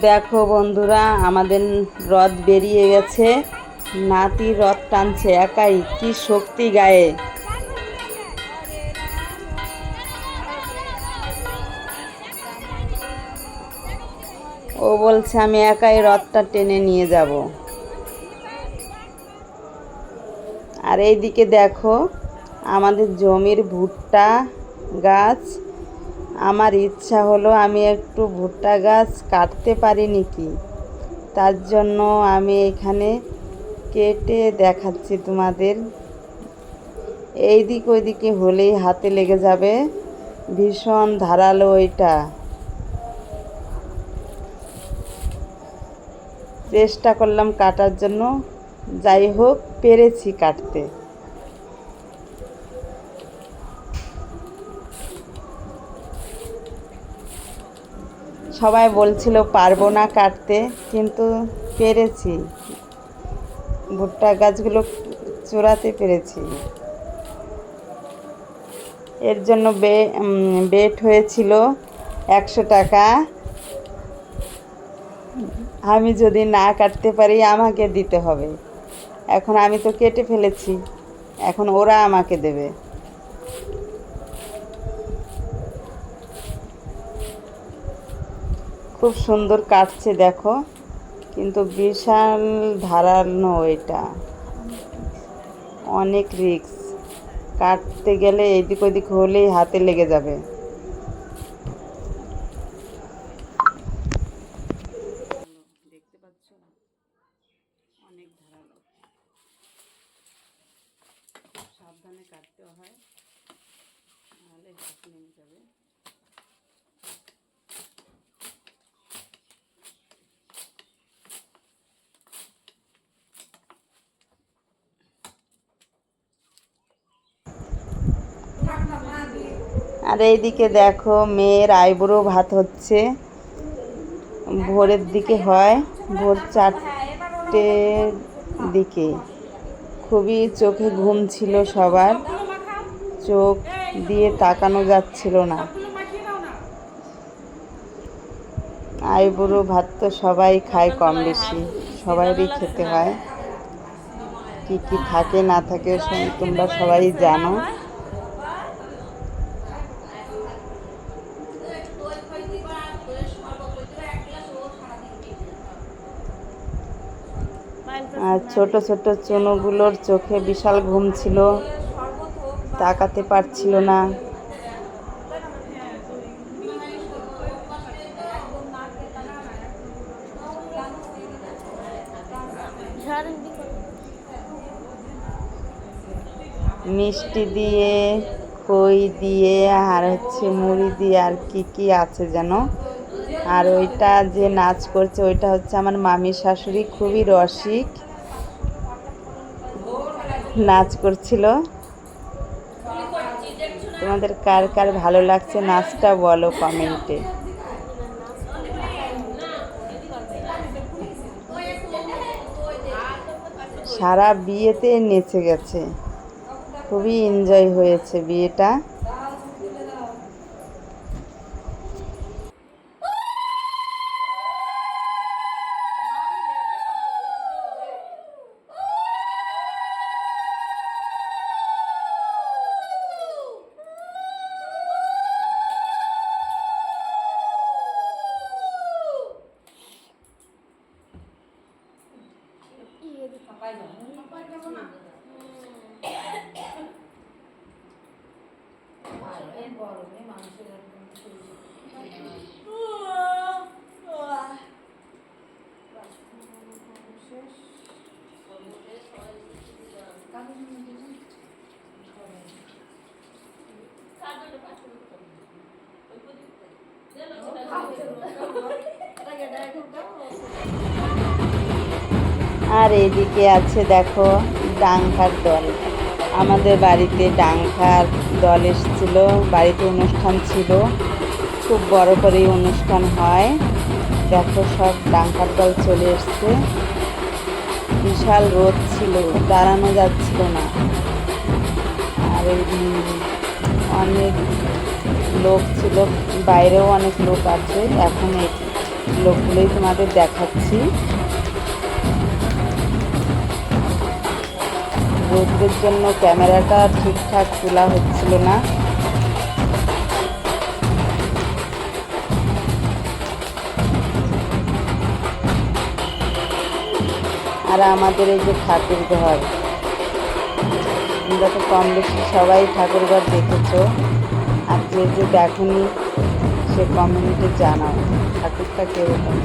দেখো বন্ধুরা, আমাদের রথ বেরিয়ে গেছে। নাতি রথ টানছে একাই, কি শক্তি গায়ে। ও বলছে আমি একাই রথটা টেনে নিয়ে যাব। আর এইদিকে দেখো, আমাদের জমির ভুট্টা গাছ। আমার ইচ্ছা হলো আমি একটু ভুট্টা গাছ কাটতে পারিনি কি, তার জন্য আমি এখানে কেটে দেখাচ্ছি তোমাদের। এইদিক ওইদিকে হলেই হাতে লেগে যাবে, ভীষণ ধারালো এটা। চেষ্টা করলাম কাটার জন্য, যাই হোক পেরেছি কাটতে। সবাই বলছিল পারবো না কাটতে, কিন্তু পেরেছি। ভুট্টা গাছগুলো চূড়াতে পেরেছি। এর জন্য বেট হয়েছিল 100 টাকা। আমি যদি না কাটতে পারি আমাকে দিতে হবে। এখন আমি তো কেটে ফেলেছি, এখন ওরা আমাকে দেবে। খুব সুন্দর কাটছে দেখো, কিন্তু বিশাল ধারালো এটা, অনেক রিস্ক। কাটতে গেলে এদিক ওদিক হলেই হাতে লেগে যাবে। দেখতে পাচ্ছ, অনেক ধারালো। খুব সাবধানে কাটতে হয়, নাহলে হাত নেমে যাবে। আর এইদিকে দেখো, মেয়ের আইবুড়ো ভাত হচ্ছে। ভোরের দিকে হয়, ভোর 4টের দিকে। খুবই চোখে ঘুম ছিল সবার, চোখ দিয়ে তাকানো যাচ্ছিল না। আইবুড়ো ভাত তো সবাই খায়, কম বেশি সবাইরই খেতে হয়। কি কি থাকে না থাকে তোমরা সবাই জানো। আর ছোট ছোট চুনুগুলোর চোখে বিশাল ঘুম ছিল, তাকাতে পারছিল না। মিষ্টি দিয়ে, খই দিয়ে, আর মুড়ি দিয়ে, আর কি কি আছে যেন। আর ওইটা যে নাচ করছে ওইটা হচ্ছে আমার মামির শাশুড়ি, খুবই রসিক, নাচ করছিল। তোমাদের কার কার ভালো লাগছে নাচটা বলো কমেন্টে। সারা বিয়েতে নেচে গেছে, খুবই এনজয় হয়েছে বিয়েটা। আর এদিকে আছে দেখো ডাংখার দল। আমাদের বাড়িতে ডাংখার দল এসেছিল, বাড়িতে অনুষ্ঠান ছিল, খুব বড় করে অনুষ্ঠান হয়। দেখো সব ডাংখার দল চলে এসছে। বিশাল রোদ ছিল, দাঁড়ানো যাচ্ছিল না। আর অনেক লোক ছিল, বাইরেও অনেক লোক আছে। এখন লোকগুলোই তোমাদের দেখাচ্ছি। রোদের জন্য ক্যামেরাটা ঠিকঠাক তোলা হচ্ছিল না। আর আমাদের এই যে ঠাকুর ঘর, তোমরা তো কম বেশি সবাই ঠাকুর ঘর দেখেছো, আর যে যে দেখোনি সে কমেন্টে জানাও ঠাকুরটা কিরকম।